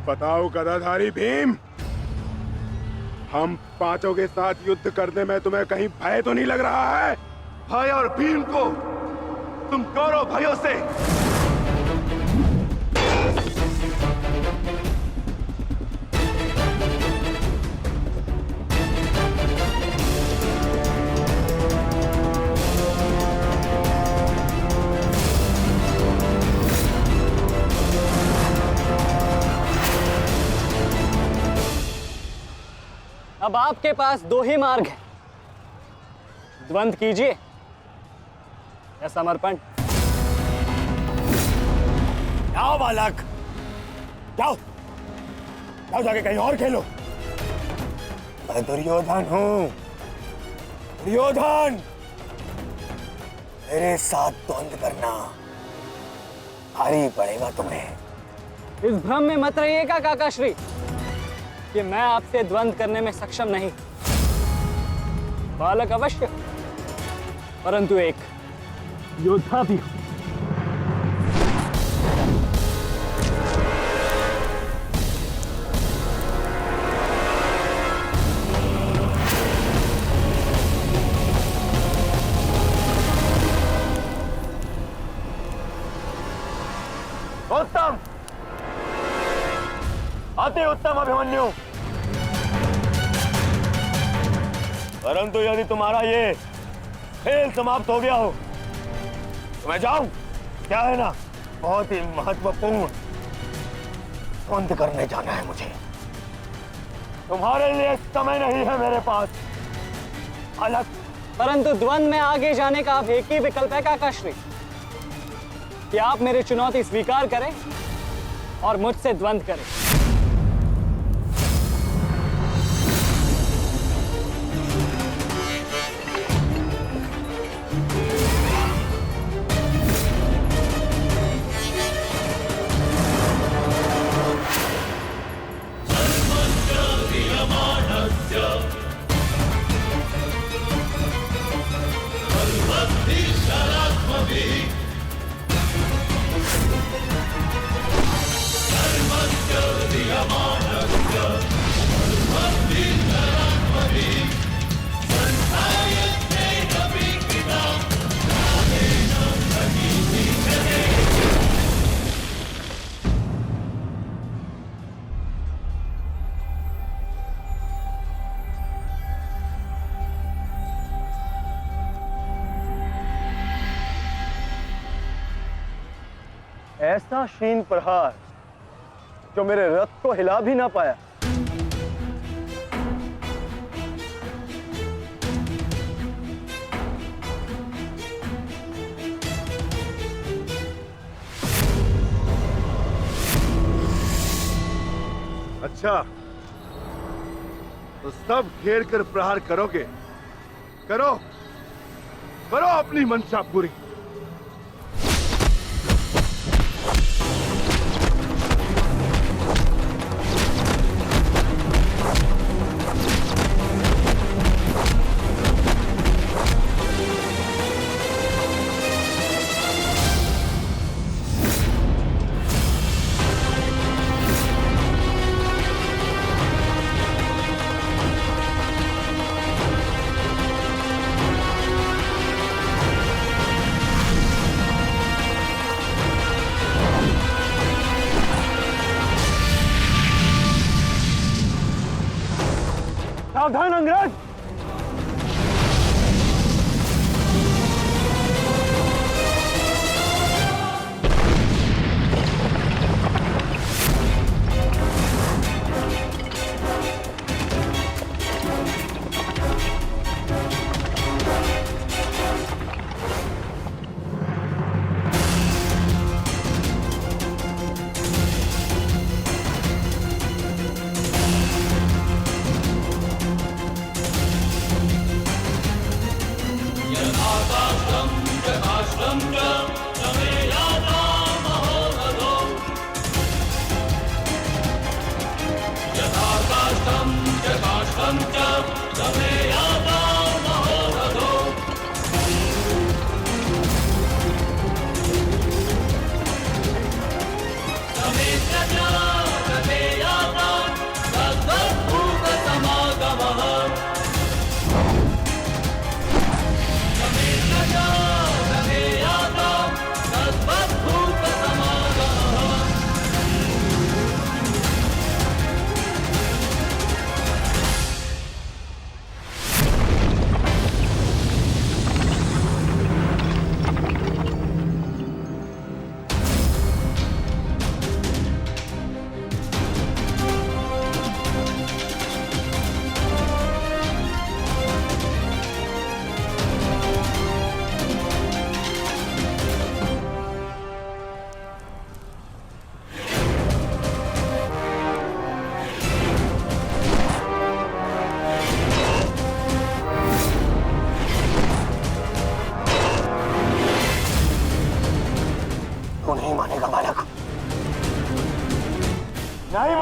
बताओ गदाधारी भीम, हम पांचों के साथ युद्ध करने में तुम्हें कहीं भय तो नहीं लग रहा है? भय और भीम को तुम कौरव भाइयों से अब आपके पास दो ही मार्ग है, द्वंद्व कीजिए या समर्पण। जाओ बालक, जाओ जाओ, जाके कहीं और खेलो। मैं दुर्योधन हूं, दुर्योधन। मेरे साथ द्वंद्व करना भारी पड़ेगा तुम्हें। इस भ्रम में मत रहिएगा काकाश्री कि मैं आपसे द्वंद्व करने में सक्षम नहीं। बालक अवश्य, परंतु एक योद्धा भी हूं। उत्तम, अति उत्तम अभिमन्यु। परंतु यदि तुम्हारा ये खेल समाप्त हो गया हो तो मैं जाऊं? क्या है ना, बहुत ही महत्वपूर्ण द्वंद्व करने जाना है मुझे। तुम्हारे लिए समय नहीं है मेरे पास अलग। परंतु द्वंद्व में आगे जाने का अब एक ही विकल्प है काकाश्री, कि आप मेरी चुनौती स्वीकार करें और मुझसे द्वंद्व करें। ऐसा शीन प्रहार जो मेरे रथ को हिला भी ना पाया। अच्छा, तो सब घेर कर प्रहार करोगे? करो करो अपनी मंशा पूरी। सावधान अंग्रेज!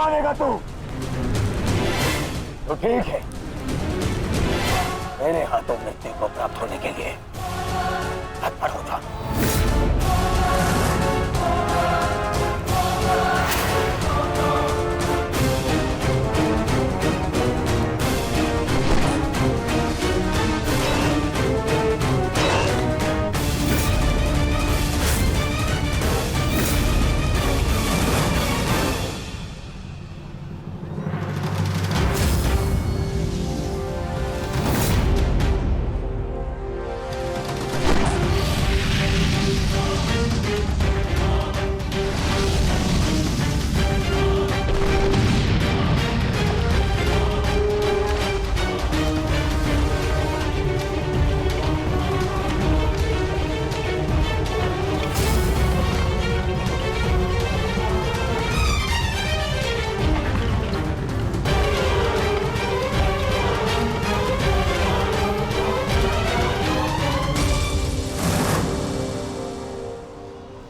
मानेगा तू? तो ठीक है, मेरे हाथों मृत्यु को प्राप्त होने के लिए तत्पर हो जा।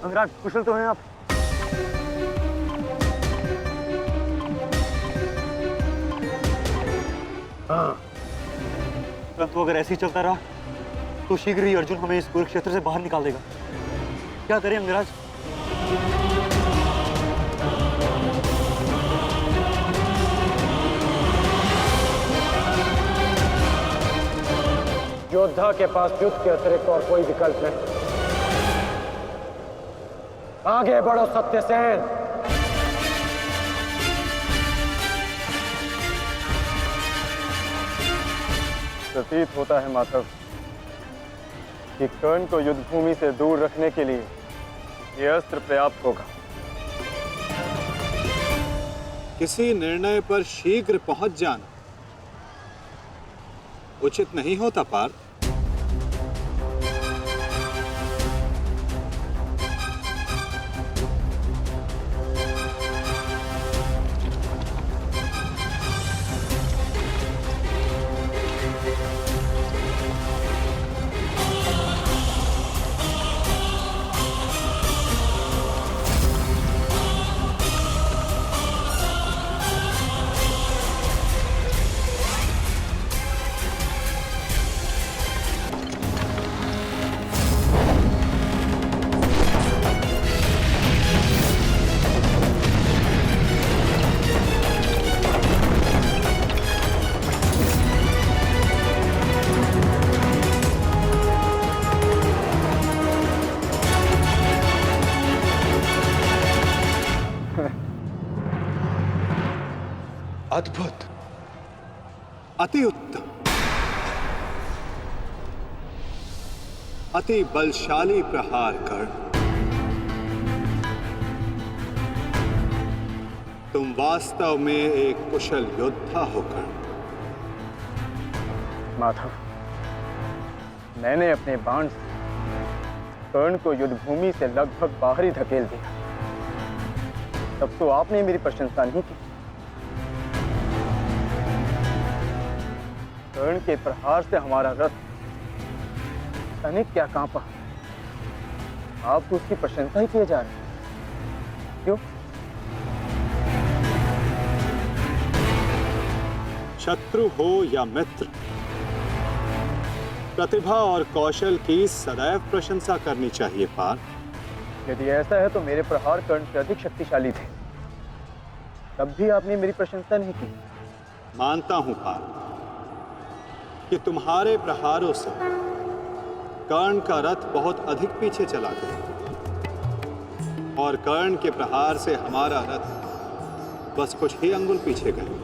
अंगराज, कुशल तो हैं आप? हाँ। परंतु अगर ऐसे ही चलता रहा तो शीघ्र ही अर्जुन हमें इस कुरुक्षेत्र से बाहर निकाल देगा। क्या करें अंगराज? योद्धा के पास युद्ध के अतिरिक्त और कोई विकल्प नहीं। आगे बढ़ो सत्यसेन। प्रतीत होता है माधव कि कर्ण को युद्ध भूमि से दूर रखने के लिए यह अस्त्र पर्याप्त होगा। किसी निर्णय पर शीघ्र पहुंच जाना उचित नहीं होता पार्थ। अद्भुत, अति उत्तम, अति बलशाली प्रहार कर तुम वास्तव में एक कुशल योद्धा होकर। माधव, मैंने अपने बाण से कर्ण को युद्ध भूमि से लगभग बाहर ही धकेल दिया, तब तो आपने मेरी प्रशंसा नहीं की। कर्ण के प्रहार से हमारा रथ तनिक क्या कांपा, आप तो उसकी प्रशंसा ही किए जा रहे हैं। क्यों? शत्रु हो या मित्र, प्रतिभा और कौशल की सदैव प्रशंसा करनी चाहिए पार्थ। यदि ऐसा है तो मेरे प्रहार कर्ण से अधिक शक्तिशाली थे, तब भी आपने मेरी प्रशंसा नहीं की। मानता हूं पार्थ कि तुम्हारे प्रहारों से कर्ण का रथ बहुत अधिक पीछे चला गया और कर्ण के प्रहार से हमारा रथ बस कुछ ही अंगुल पीछे गया।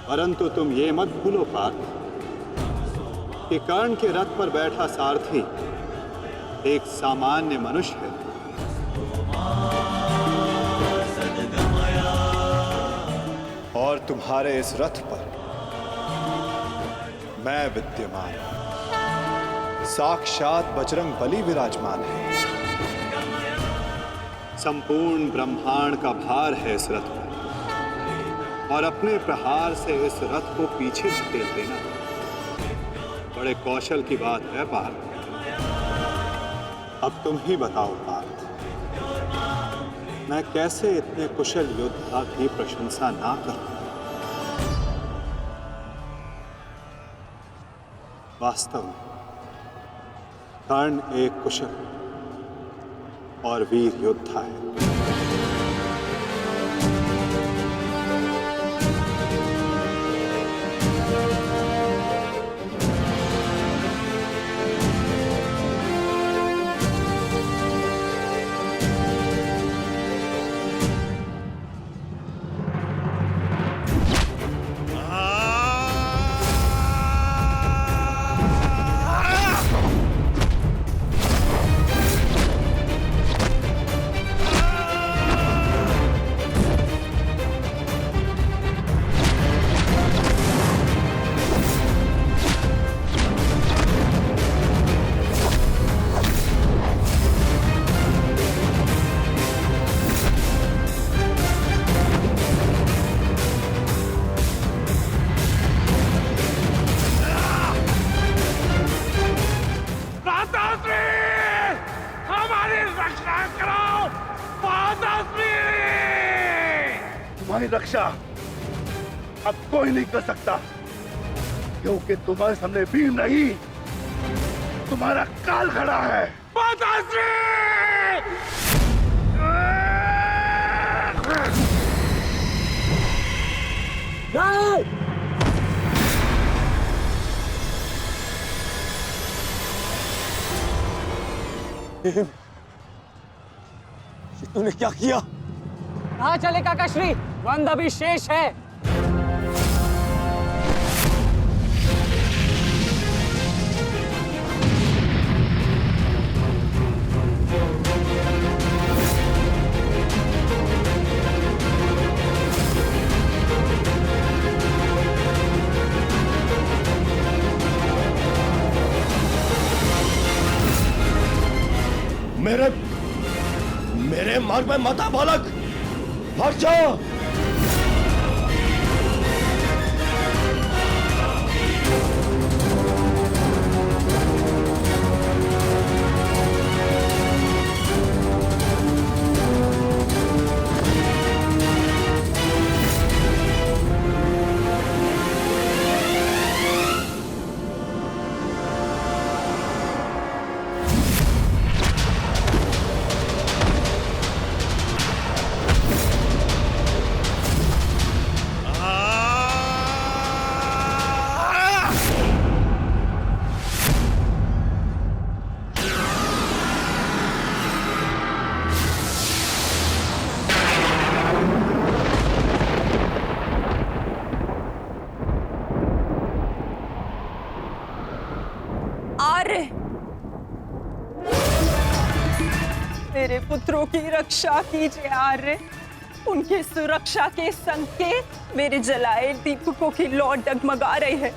परंतु तुम ये मत भूलो पार्थ कि कर्ण के रथ पर बैठा सारथी एक सामान्य मनुष्य है और तुम्हारे इस रथ पर मैं विद्यमान, साक्षात बजरंग बली विराजमान है। संपूर्ण ब्रह्मांड का भार है इस रथ पर और अपने प्रहार से इस रथ को पीछे धकेल देना बड़े कौशल की बात है पार्थ। अब तुम ही बताओ पार्थ, मैं कैसे इतने कुशल योद्धा की प्रशंसा ना करूं? वास्तव में कर्ण एक कुशल और वीर योद्धा है। तुम्हारी रक्षा अब कोई नहीं कर सकता, क्योंकि तुम्हारे सामने भीम नहीं, तुम्हारा काल खड़ा है। तूने क्या किया? कहाँ चले काकाश्री? द्वंद अभी शेष है। मेरे मार्ग में मत आ बालक, हट जाओ। मेरे पुत्रों की रक्षा कीजिए आर्य। उनके सुरक्षा के संकेत मेरे जलाए दीपकों की लौ डगमगा रही है।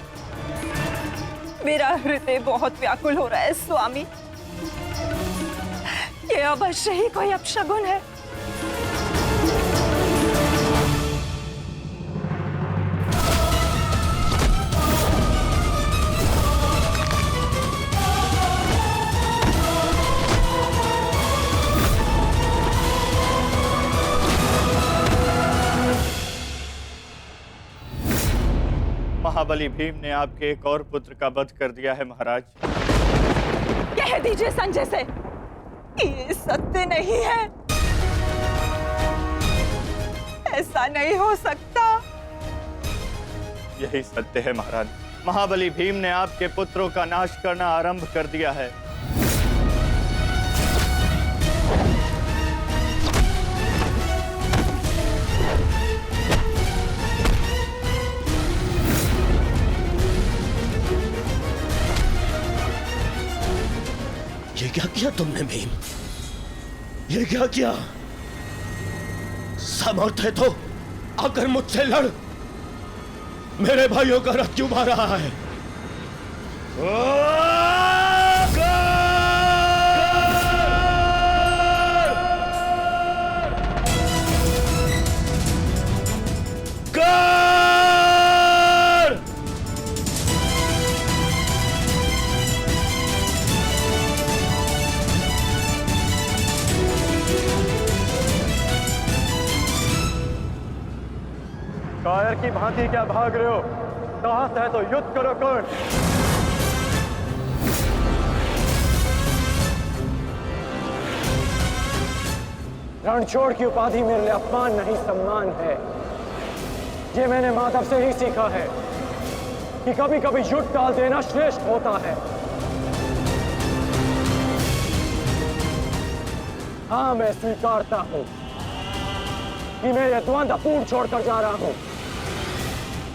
मेरा हृदय बहुत व्याकुल हो रहा है स्वामी। ये अवश्य ही कोई अपशगुन है। महाबली भीम ने आपके एक और पुत्र का वध कर दिया है महाराज। कह दीजिए संजय से, ये सत्य नहीं है। ऐसा नहीं हो सकता। यही सत्य है महाराज। महाबली भीम ने आपके पुत्रों का नाश करना आरंभ कर दिया है। ये क्या किया तुमने भीम? ये क्या किया? समर्थ है तो आकर मुझसे लड़। मेरे भाइयों का रथ क्यों मार रहा है? सांबर की भांति क्या भाग रहे हो? साहस है तो युद्ध करो कर्ण। रणछोड़ की उपाधि मेरे लिए अपमान नहीं सम्मान है। ये मैंने माधव से ही सीखा है कि कभी कभी युद्ध टाल देना श्रेष्ठ होता है। हाँ, मैं स्वीकारता हूं कि मैं यह द्वंद्व अपूर्ण छोड़कर जा रहा हूं,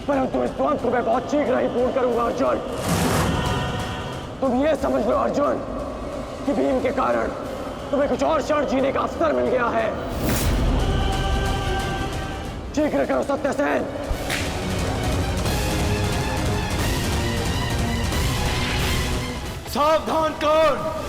परंतु इस द्वंद्व को मैं बहुत शीघ्र ही पूर्ण करूंगा अर्जुन। तुम ये समझ लो अर्जुन कि भीम के कारण तुम्हें कुछ और क्षण जीने का अवसर मिल गया है। शीघ्र करो सत्यसेन। सावधान कर्ण।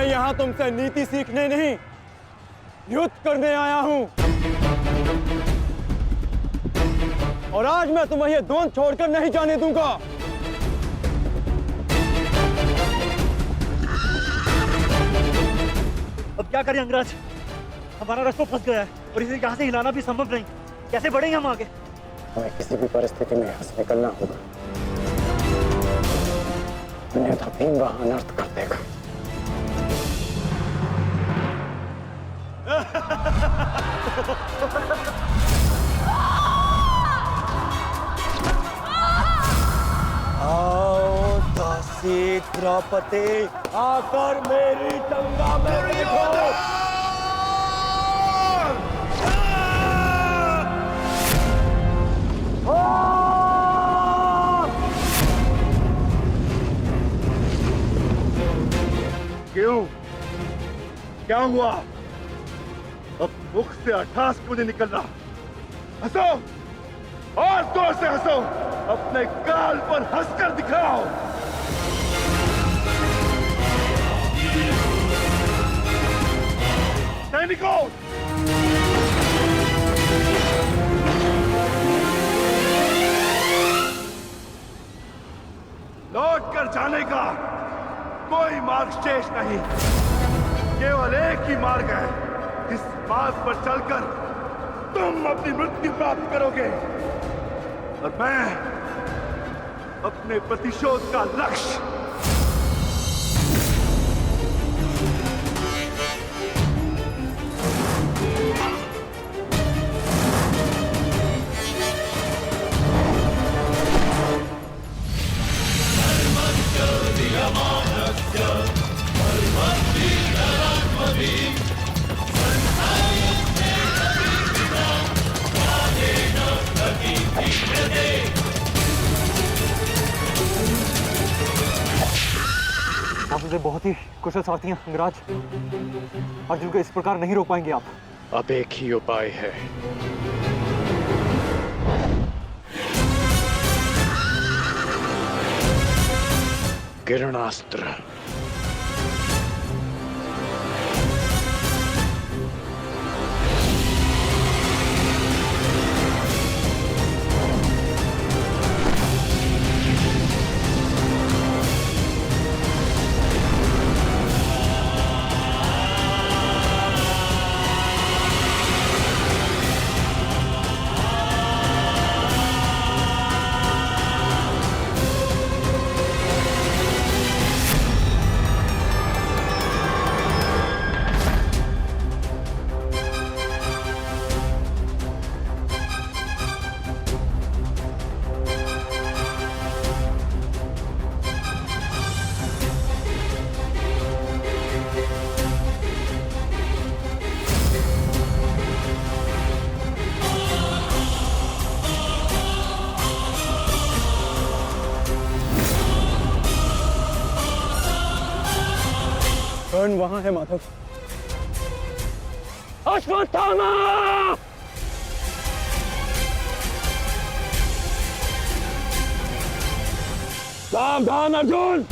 यहां तुमसे नीति सीखने नहीं, युद्ध करने आया हूं। और आज मैं तुम्हें यह द्वंद्व छोड़कर नहीं जाने दूंगा। अब क्या करें अंगराज? हमारा रास्ता फंस गया है और इसे यहाँ से हिलाना भी संभव नहीं। कैसे बढ़ेंगे हम आगे? हमें किसी भी परिस्थिति में यहाँ से निकलना होगा, अन्यथा भीम वहां अनर्थ कर देगा। आओ दासी द्रौपदी, आकर मेरी टंगा में देखो। क्यों? क्या हुआ? अब मुख से अट्ठास क्यों नहीं निकल रहा? हंसो और जोर से हंसो, अपने गाल पर हंसकर दिखाओ। सैनिकों, लौट कर जाने का कोई मार्ग शेष नहीं, केवल एक ही मार्ग है। इस मार्ग पर चलकर तुम अपनी मृत्यु प्राप्त करोगे और मैं अपने प्रतिशोध का लक्ष्य। आप मुझे बहुत ही कुशल सारथी हैं अंगराज। अर्जुन को इस प्रकार नहीं रोक पाएंगे आप। अब एक ही उपाय है। किरणास्त्र। कर्ण वहां है माधव। अश्वत्थामा! सावधान अर्जुन।